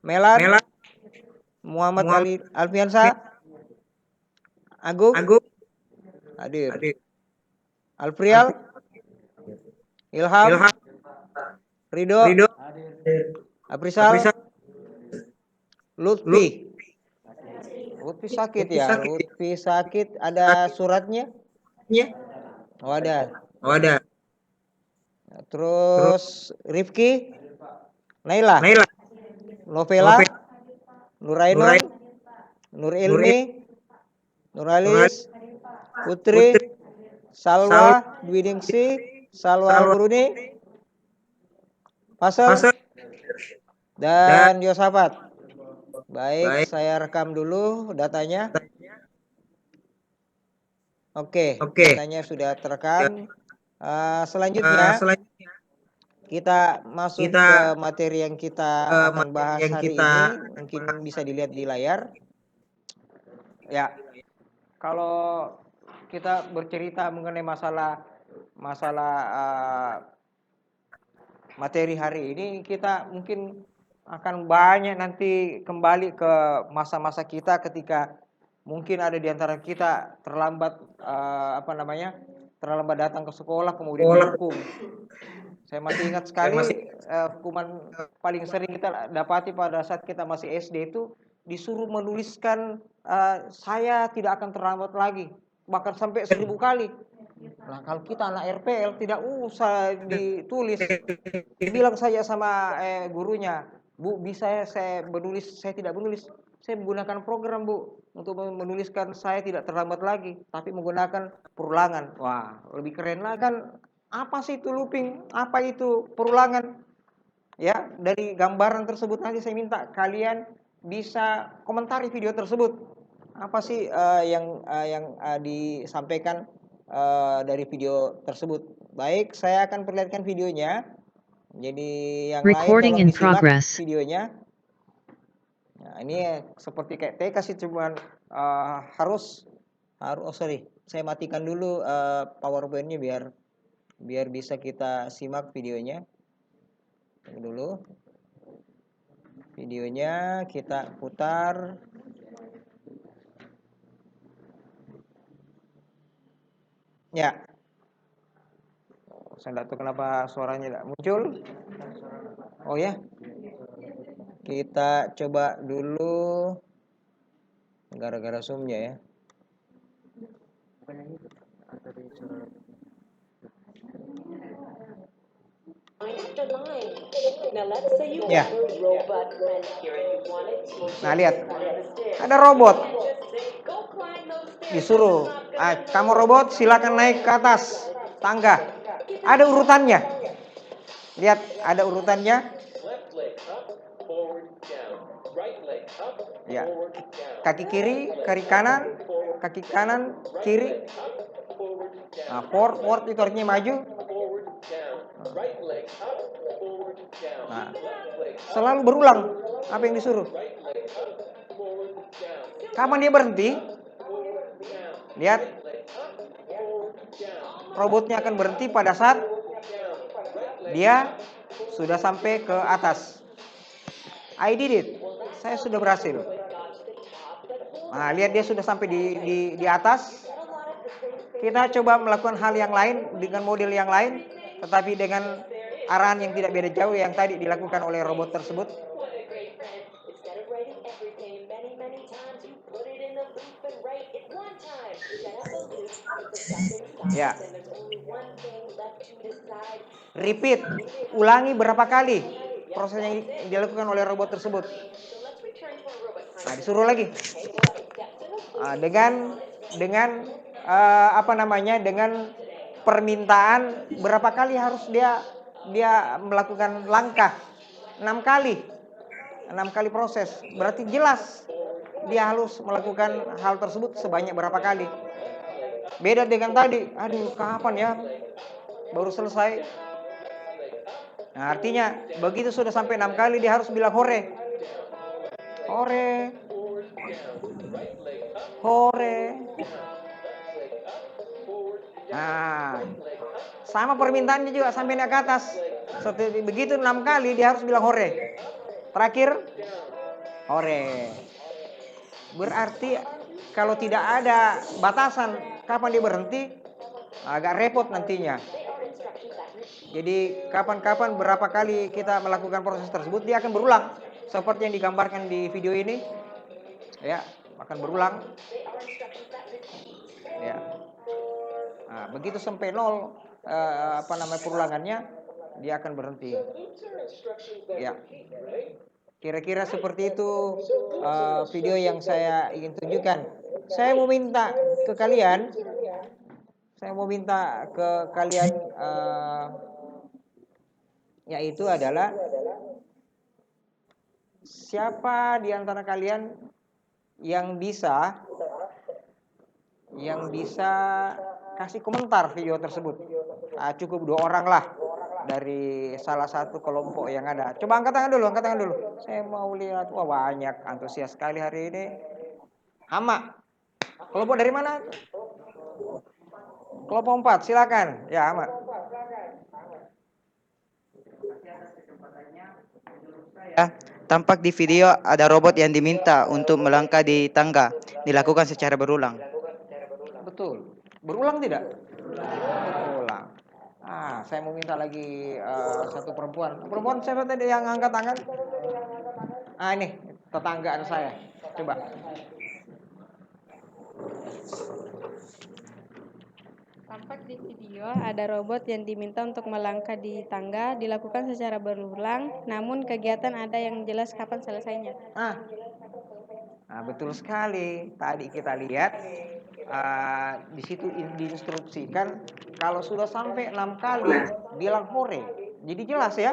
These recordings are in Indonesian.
Melan, Melan, Muhammad Muhammad Ali Alfiansa, Agung, Agung, hadir. hadir. Alfrial, Alfi, Ilham, Ilham, Ridho, Ridho, Aprisal, Aprisal, Lutfi. Lut, Lutfi sakit Lutfi ya. sakit. Lutfi sakit. Ada Sakitnya, suratnya? Oh ada. oh ada. Terus Terus Rifki, Naila, Naila, Novela, Novel, Nurainon, Nurai, Nur Nuril, Ilmi, Nurali, Nuralis, Putri, Putri, Salwa, Salwa, Dwiningsih, Salwa Salwa, Al-Quruni, Fasel, Fasel, dan dan Yosafat. Baik, baik. saya rekam dulu datanya. Oke, Oke. datanya sudah Ya, terekam. Selanjutnya selanjutnya kita masuk kita ke materi yang kita akan materi bahas yang hari kita ini. akan bahas Mungkin bisa hari dilihat ini. di layar. Ya, kalau kita bercerita mengenai masalah masalah materi hari ini, kita mungkin akan banyak nanti kembali ke masa-masa kita ketika mungkin ada di antara kita terlambat terlambat datang ke sekolah kemudian Sekolah, dihukum. Saya masih ingat saya masih sekali hukuman paling sering kita dapati pada saat kita masih SD itu disuruh menuliskan saya tidak akan terlambat lagi, bahkan sampai 1000 kali. Nah kalau kita anak RPL tidak usah ditulis, bilang saja sama gurunya, Bu bisa saya menulis, saya tidak menulis, saya menggunakan program Bu untuk menuliskan saya tidak terlambat lagi, tapi menggunakan perulangan. Wah lebih keren lah kan. Apa sih itu looping? Apa itu perulangan? Ya, dari gambaran tersebut nanti saya minta kalian bisa komentari video tersebut. Apa sih yang disampaikan dari video tersebut? Baik, saya akan perlihatkan videonya. Jadi yang lain Recording tolong in disimak progress. videonya. Nah, ini seperti kayak TK sih, cuman harus oh sorry, saya matikan dulu PowerPoint-nya biar bisa kita simak videonya. Tunggu dulu. Videonya kita putar. Ya, saya tidak tahu kenapa suaranya tidak muncul. Oh ya, kita coba dulu gara-gara zoom-nya ya. Ya. Nah lihat, ada robot. Disuruh, kamu robot silakan naik ke atas tangga. Ada urutannya. Lihat, ada urutannya. Ya. Kaki kiri, kaki kanan, kiri. Nah, forward itu artinya maju. Nah, selalu berulang apa yang disuruh. Kapan dia berhenti? Lihat, robotnya akan berhenti pada saat dia sudah sampai ke atas. I did it. Saya sudah berhasil. Nah, lihat dia sudah sampai di atas. Kita coba melakukan hal yang lain dengan model yang lain, tetapi dengan arahan yang tidak beda jauh yang tadi dilakukan oleh robot tersebut. Ya. Repeat, ulangi berapa kali proses yang dilakukan oleh robot tersebut. Nah, disuruh lagi. Nah, dengan dengan permintaan berapa kali harus dia melakukan langkah 6 kali. 6 kali proses. Berarti jelas dia harus melakukan hal tersebut sebanyak berapa kali. Beda dengan tadi, aduh kapan ya baru selesai. Nah, artinya begitu sudah sampai 6 kali dia harus bilang hore. Hore. Hore. Nah, sama permintaannya juga sampai naik ke atas. Setelah begitu 6 kali dia harus bilang hore. Terakhir, hore. Berarti kalau tidak ada batasan kapan dia berhenti, agak repot nantinya. Jadi kapan-kapan berapa kali kita melakukan proses tersebut, dia akan berulang. Seperti yang digambarkan di video ini. Ya, akan berulang. Ya. Nah, begitu sampai nol perulangannya, dia akan berhenti. Ya. Kira-kira seperti itu video yang saya ingin tunjukkan. Saya mau minta ke kalian, yaitu adalah siapa di antara kalian yang bisa kasih komentar video tersebut. Cukup 2 orang lah dari salah satu kelompok yang ada. Coba angkat tangan dulu. Saya mau lihat. Wah, banyak antusias sekali hari ini. Hama. Kelompok dari mana? Kelompok 4, silakan. Ya, Hama. Tampak di video ada robot yang diminta untuk melangkah di tangga. Dilakukan secara berulang. Betul. Berulang tidak? Berulang. Saya mau minta lagi satu perempuan. Perempuan siapa tadi yang angkat tangan? Ini tetanggaan saya. Coba. Tampak di video ada robot yang diminta untuk melangkah di tangga, dilakukan secara berulang, namun kegiatan ada yang jelas kapan selesainya. Betul sekali. Tadi kita lihat di situ diinstruksikan kalau sudah sampai 6 kali bilang hore. Jadi jelas ya.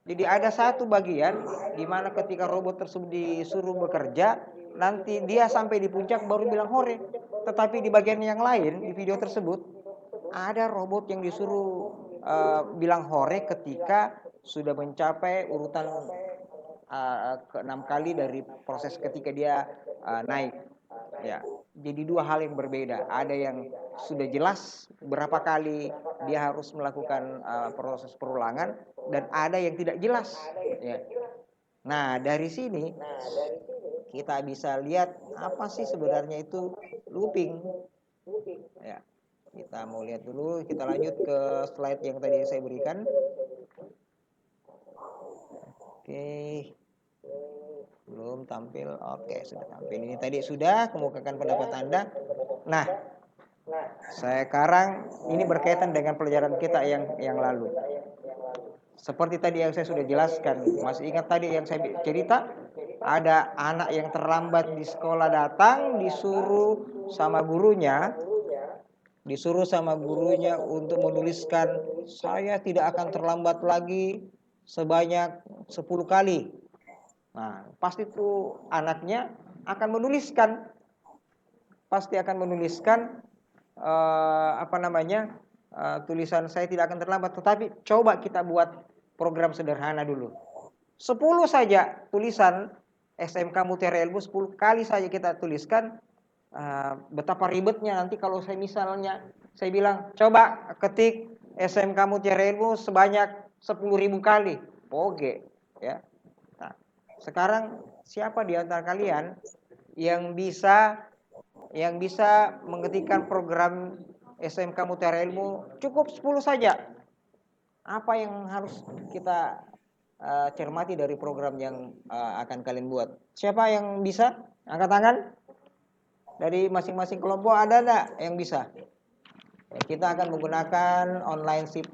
Jadi ada satu bagian di mana ketika robot tersebut disuruh bekerja, nanti dia sampai di puncak baru bilang hore. Tetapi di bagian yang lain di video tersebut ada robot yang disuruh bilang hore ketika sudah mencapai urutan ke-6 kali dari proses ketika dia naik. Ya, jadi 2 hal yang berbeda. Ada yang sudah jelas berapa kali dia harus melakukan proses perulangan, dan ada yang tidak jelas. Ya. Nah, dari sini kita bisa lihat apa sih sebenarnya itu looping. Ya. Kita mau lihat dulu, kita lanjut ke slide yang tadi saya berikan. Oke. Belum tampil. Oke, sudah tampil. Ini tadi sudah kemukakan pendapat Anda. Nah, sekarang ini berkaitan dengan pelajaran kita yang lalu. Seperti tadi yang saya sudah jelaskan, masih ingat tadi yang saya cerita? Ada anak yang terlambat di sekolah datang, disuruh sama gurunya untuk menuliskan, saya tidak akan terlambat lagi sebanyak 10 kali. Nah, pasti itu anaknya akan menuliskan, tulisan saya tidak akan terlambat. Tetapi coba kita buat program sederhana dulu. 10 saja tulisan SMK Mutiara Ilmu, 10 kali saja kita tuliskan. Betapa ribetnya nanti kalau saya bilang coba ketik SMK Mutiara Ilmu sebanyak 10.000 kali, oke ya. Nah, sekarang siapa di antara kalian yang bisa mengetikkan program SMK Mutiara Ilmu cukup 10 saja? Apa yang harus kita cermati dari program yang akan kalian buat? Siapa yang bisa? Angkat tangan. Dari masing-masing kelompok ada enggak yang bisa? Kita akan menggunakan online C++.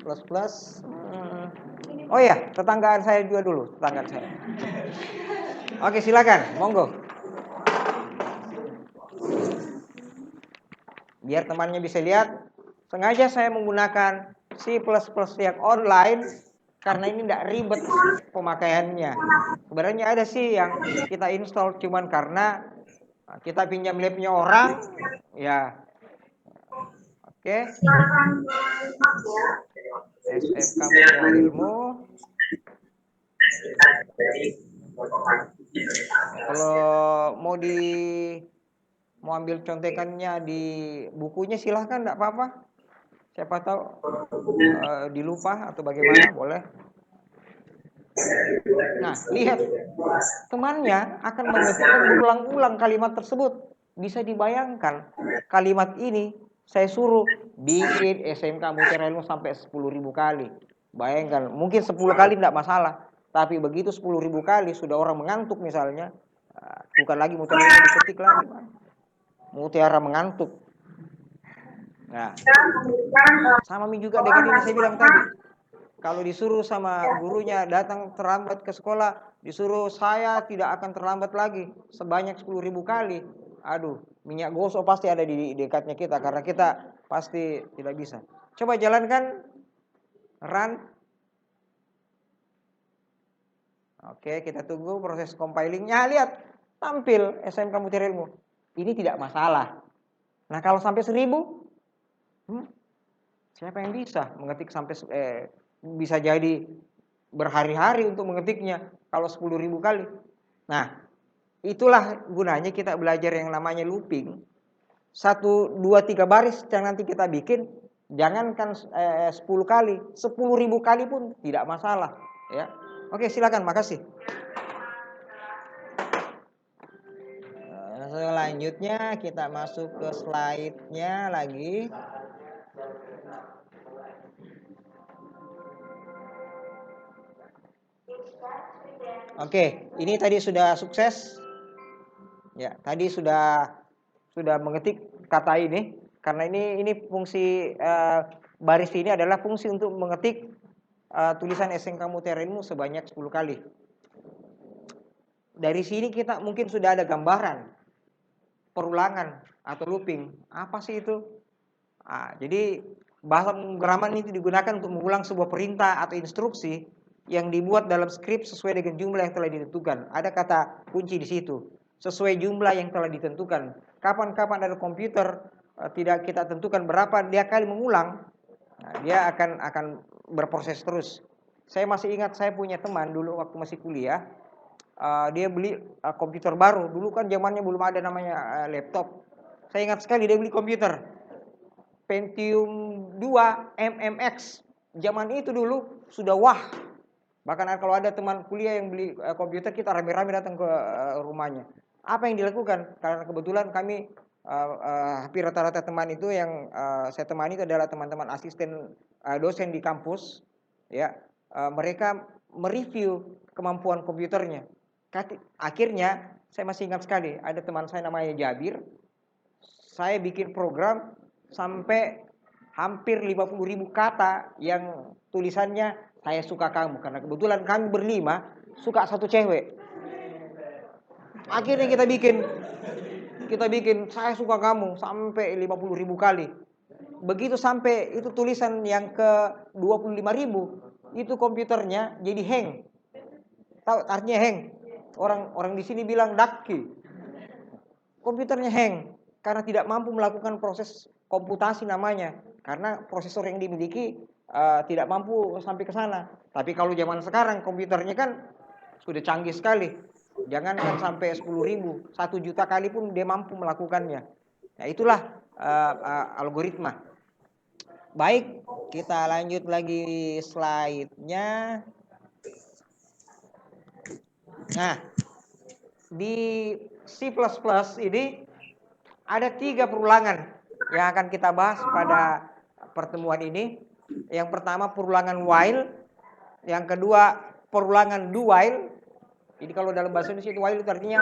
Oh ya, tetanggaan saya juga dulu, tetanggaan saya. Oke, silakan, monggo. Biar temannya bisa lihat, sengaja saya menggunakan C++ yang online karena ini tidak ribet pemakaiannya. Sebenarnya ada sih yang kita install cuman karena kita pinjam labnya orang, ya. Oke. SMK Mutiara Ilmu. Kalau mau ambil contekannya di bukunya silahkan, enggak apa-apa. Siapa tahu dilupa atau bagaimana, boleh. Nah, lihat, temannya akan mengetik dan berulang-ulang kalimat tersebut. Bisa dibayangkan, kalimat ini saya suruh bikin SMK Mutiara Ilmu sampai 10.000 kali. Bayangkan, mungkin 10 kali tidak masalah. Tapi begitu 10.000 kali sudah orang mengantuk misalnya, bukan lagi Mutiara Ilmu diketik lagi. Mutiara mengantuk. Nah, sama juga dengan ini saya bilang tadi. Kalau disuruh sama gurunya datang terlambat ke sekolah, disuruh saya tidak akan terlambat lagi sebanyak 10.000 kali. Aduh, minyak gosok pasti ada di dekatnya kita karena kita pasti tidak bisa. Coba jalankan, run. Oke, kita tunggu proses compilingnya. Lihat, tampil SMK Mutiara Ilmu. Ini tidak masalah. Nah, kalau sampai 1.000, siapa yang bisa mengetik sampai bisa jadi berhari-hari untuk mengetiknya kalau 10.000 kali. Nah, itulah gunanya kita belajar yang namanya looping. 1, 2, 3 baris yang nanti kita bikin, jangankan 10 kali, 10.000 kali pun tidak masalah. Ya, oke, silakan, makasih. Selanjutnya kita masuk ke slide-nya lagi. Oke, ini tadi sudah sukses. Ya, tadi sudah mengetik kata ini karena ini fungsi baris ini adalah fungsi untuk mengetik tulisan SMK Mutiara Ilmu sebanyak 10 kali. Dari sini kita mungkin sudah ada gambaran perulangan atau looping. Apa sih itu? Jadi bahasa pemrograman ini digunakan untuk mengulang sebuah perintah atau instruksi yang dibuat dalam skrip sesuai dengan jumlah yang telah ditentukan. Ada kata kunci di situ. Sesuai jumlah yang telah ditentukan. Kapan-kapan ada komputer tidak kita tentukan berapa dia kali mengulang, dia akan berproses terus. Saya masih ingat saya punya teman dulu waktu masih kuliah, dia beli komputer baru. Dulu kan zamannya belum ada namanya laptop. Saya ingat sekali dia beli komputer Pentium 2 MMX. Zaman itu dulu sudah wah. Bahkan kalau ada teman kuliah yang beli komputer, kita rame-rame datang ke rumahnya. Apa yang dilakukan? Karena kebetulan kami hampir rata-rata teman itu yang saya temani itu adalah teman-teman asisten dosen di kampus. Ya, mereka mereview kemampuan komputernya. Akhirnya saya masih ingat sekali, ada teman saya namanya Jabir. Saya bikin program sampai hampir 50.000 kata yang tulisannya saya suka kamu, karena kebetulan kami berlima suka satu cewek. Akhirnya kita bikin saya suka kamu sampai 50.000 kali. Begitu sampai itu tulisan yang ke 25.000, itu komputernya jadi hang. Tahu artinya hang? Orang di sini bilang daki. Komputernya hang karena tidak mampu melakukan proses komputasi namanya, karena prosesor yang dimiliki tidak mampu sampai ke sana. Tapi kalau zaman sekarang komputernya kan sudah canggih sekali. Jangankan sampai 10.000, 1 juta kali pun dia mampu melakukannya. Nah, itulah algoritma. Baik, kita lanjut lagi slide-nya. Nah, di C++ ini ada 3 perulangan yang akan kita bahas pada pertemuan ini. Yang pertama perulangan while, yang kedua perulangan do while. Jadi kalau dalam bahasa Indonesia itu while itu artinya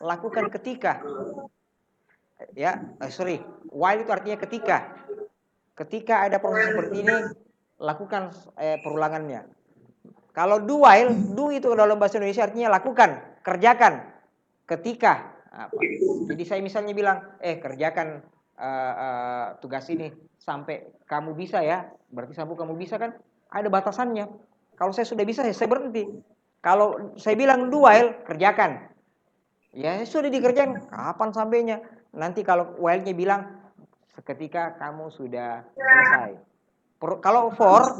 lakukan ketika. While itu artinya ketika. Ketika ada proses seperti ini, lakukan perulangannya. Kalau do while, do itu dalam bahasa Indonesia artinya lakukan, kerjakan. Ketika jadi saya misalnya bilang, kerjakan tugas ini sampai kamu bisa ya. Berarti sampai kamu bisa kan ada batasannya. Kalau saya sudah bisa, saya berhenti. Kalau saya bilang do while, kerjakan. Ya sudah dikerjakan, kapan sampainya? Nanti kalau while-nya bilang seketika kamu sudah selesai. Kalau for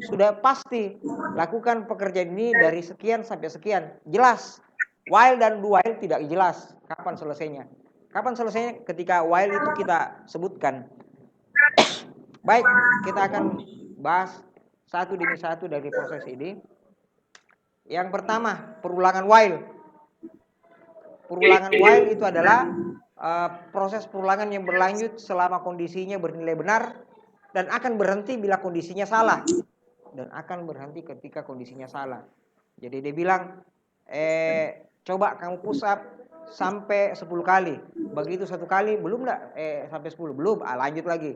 sudah pasti lakukan pekerjaan ini dari sekian sampai sekian, jelas. While dan do while tidak jelas kapan selesainya. Kapan selesainya? Ketika while itu kita sebutkan. Baik, kita akan bahas satu demi satu dari proses ini. Yang pertama, perulangan while. Perulangan while itu adalah proses perulangan yang berlanjut selama kondisinya bernilai benar dan akan berhenti bila kondisinya salah. Dan akan berhenti ketika kondisinya salah. Jadi dia bilang, coba kamu push up sampai 10 kali. Begitu 1 kali, belum enggak? Sampai 10, belum. Lanjut lagi.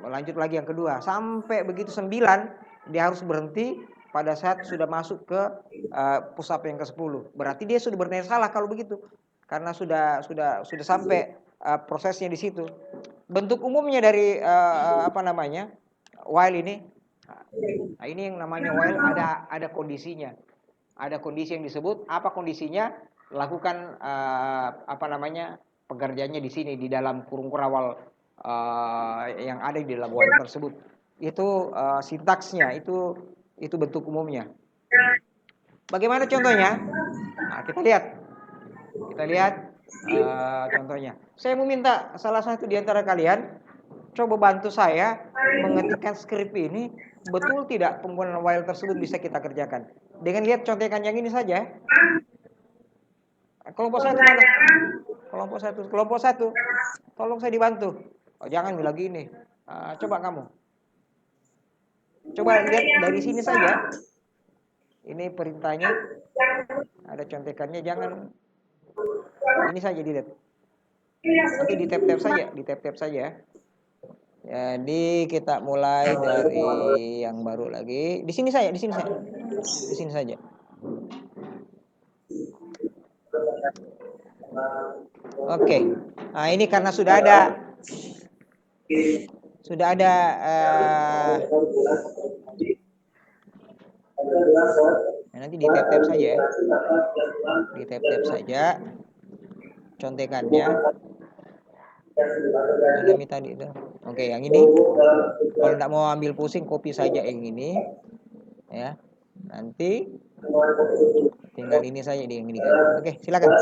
Lanjut lagi yang kedua. Sampai begitu 9, dia harus berhenti pada saat sudah masuk ke push up yang ke-10. Berarti dia sudah bernilai salah kalau begitu. Karena sudah sampai prosesnya di situ. Bentuk umumnya dari while ini. Nah, ini yang namanya while ada kondisinya. Ada kondisi yang disebut, apa kondisinya? Lakukan pekerjaannya di sini di dalam kurung kurawal yang ada di dalam while tersebut. Itu sintaksnya, itu bentuk umumnya. Bagaimana contohnya? Nah, kita lihat contohnya. Saya mau minta salah satu di antara kalian coba bantu saya mengetikkan skrip ini, betul tidak penggunaan while tersebut bisa kita kerjakan. Dengan lihat contekan yang ini saja. Kelompok 1 mana? Kelompok 1. Tolong saya dibantu. Oh, jangan bilang gini. Coba kamu. Coba lihat dari sini saja. Ini perintahnya. Ada contekannya, jangan ini saja dilihat. Nanti di tap-tap saja. Jadi kita mulai dari yang baru lagi. Di sini saja. Oke. Nah, ini karena sudah ada nanti di tap-tap saja ya. Di tap-tap saja contekannya. Ini tadi itu. Oke, yang ini. Kalau tidak mau ambil pusing, copy saja yang ini. Ya. Nanti tinggal ini saja di yang ini. Oke, silakan.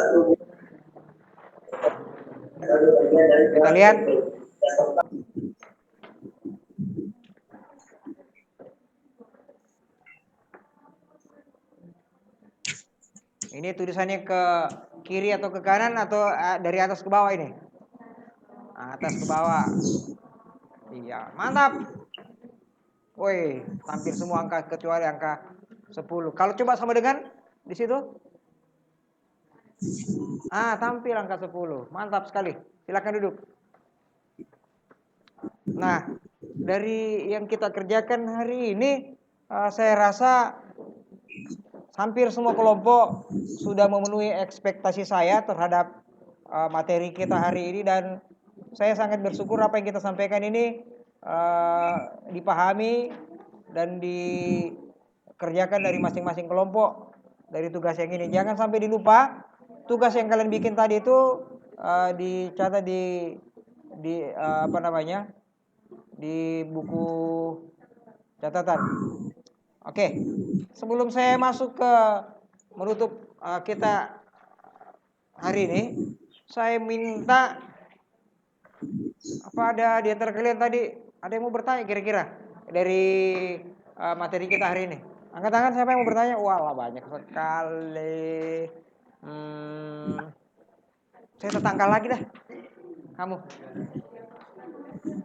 Kita lihat. Ini tulisannya ke kiri atau ke kanan atau dari atas ke bawah ini? Atas ke bawah. Iya, mantap. Woi, tampil semua angka kecuali angka 10. Kalau coba sama dengan di situ? Tampil angka 10. Mantap sekali. Silakan duduk. Nah, dari yang kita kerjakan hari ini, saya rasa hampir semua kelompok sudah memenuhi ekspektasi saya terhadap materi kita hari ini, dan saya sangat bersyukur apa yang kita sampaikan ini dipahami dan dikerjakan dari masing-masing kelompok dari tugas yang ini. Jangan sampai dilupa tugas yang kalian bikin tadi itu dicatat di buku catatan. Oke, sebelum saya masuk ke menutup kita hari ini, saya minta apa ada di antara kalian tadi ada yang mau bertanya kira-kira dari materi kita hari ini? Angkat tangan siapa yang mau bertanya? Wah, banyak sekali. Saya tetangga lagi dah. Kamu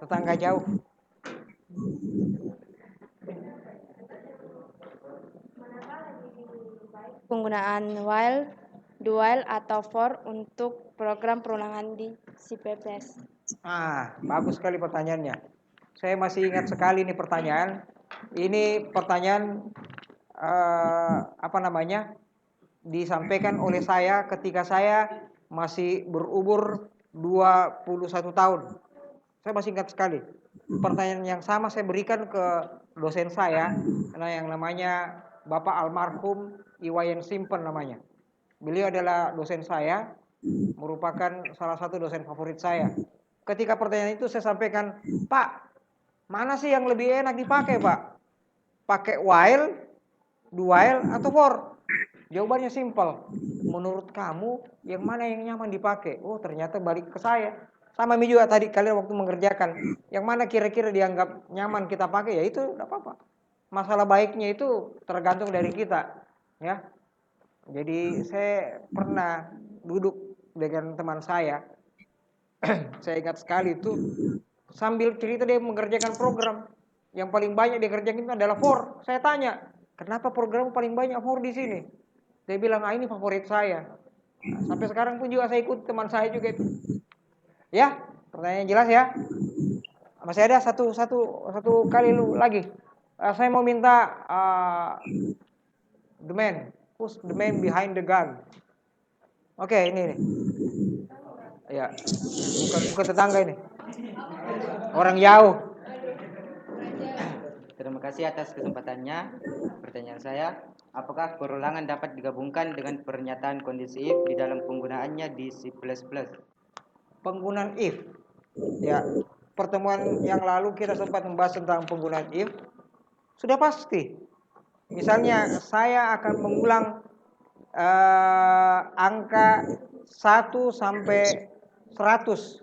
tetangga jauh. Penggunaan while, do while atau for untuk program perulangan di CPPS. Bagus sekali pertanyaannya. Saya masih ingat sekali nih pertanyaan. Ini pertanyaan disampaikan oleh saya ketika saya masih berumur 21 tahun. Saya masih ingat sekali. Pertanyaan yang sama saya berikan ke dosen saya, yang namanya Bapak almarhum Iwayan Simpen namanya. Beliau adalah dosen saya, merupakan salah satu dosen favorit saya. Ketika pertanyaan itu saya sampaikan, Pak, mana sih yang lebih enak dipakai, Pak? Pakai while, do while, atau for? Jawabannya simpel. Menurut kamu, yang mana yang nyaman dipakai? Oh, ternyata balik ke saya. Sama juga tadi kalian waktu mengerjakan. Yang mana kira-kira dianggap nyaman kita pakai, ya itu tidak apa-apa. Masalah baiknya itu tergantung dari kita. ya. Jadi saya pernah duduk dengan teman saya. Saya ingat sekali itu sambil cerita dia mengerjakan program. Yang paling banyak dia kerjakan itu adalah for. Saya tanya, kenapa program paling banyak for di sini? Dia bilang, ini favorit saya. Nah, sampai sekarang pun juga saya ikut teman saya juga itu. Ya, pertanyaan jelas ya. Masih ada satu kali lagi. Saya mau minta the man, who's the man behind the gun? Oke, ini nih. Ya, bukan tetangga ini. Orang jauh. Terima kasih atas kesempatannya. Pertanyaan saya, apakah perulangan dapat digabungkan dengan pernyataan kondisi if di dalam penggunaannya di C++? Penggunaan if. Ya, pertemuan yang lalu kita sempat membahas tentang penggunaan if. Sudah pasti. Misalnya saya akan mengulang angka 1 sampai 100.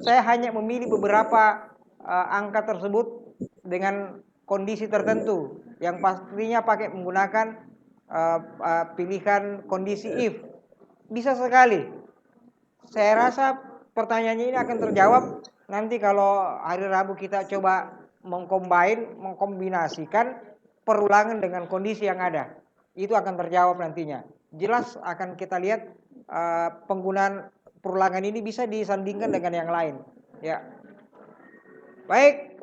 Saya hanya memilih beberapa angka tersebut dengan kondisi tertentu yang pastinya pakai menggunakan pilihan kondisi if. Bisa sekali. Saya rasa pertanyaannya ini akan terjawab nanti kalau hari Rabu kita coba mengkombinasikan perulangan dengan kondisi yang ada. Itu akan terjawab nantinya. Jelas akan kita lihat penggunaan perulangan ini bisa disandingkan dengan yang lain. Ya, baik.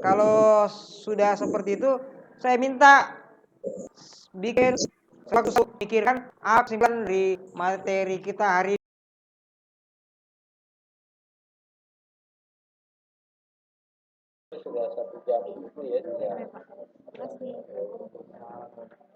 Kalau sudah seperti itu, saya minta bikin selalu pikirkan apa kesimpulan dari materi kita hari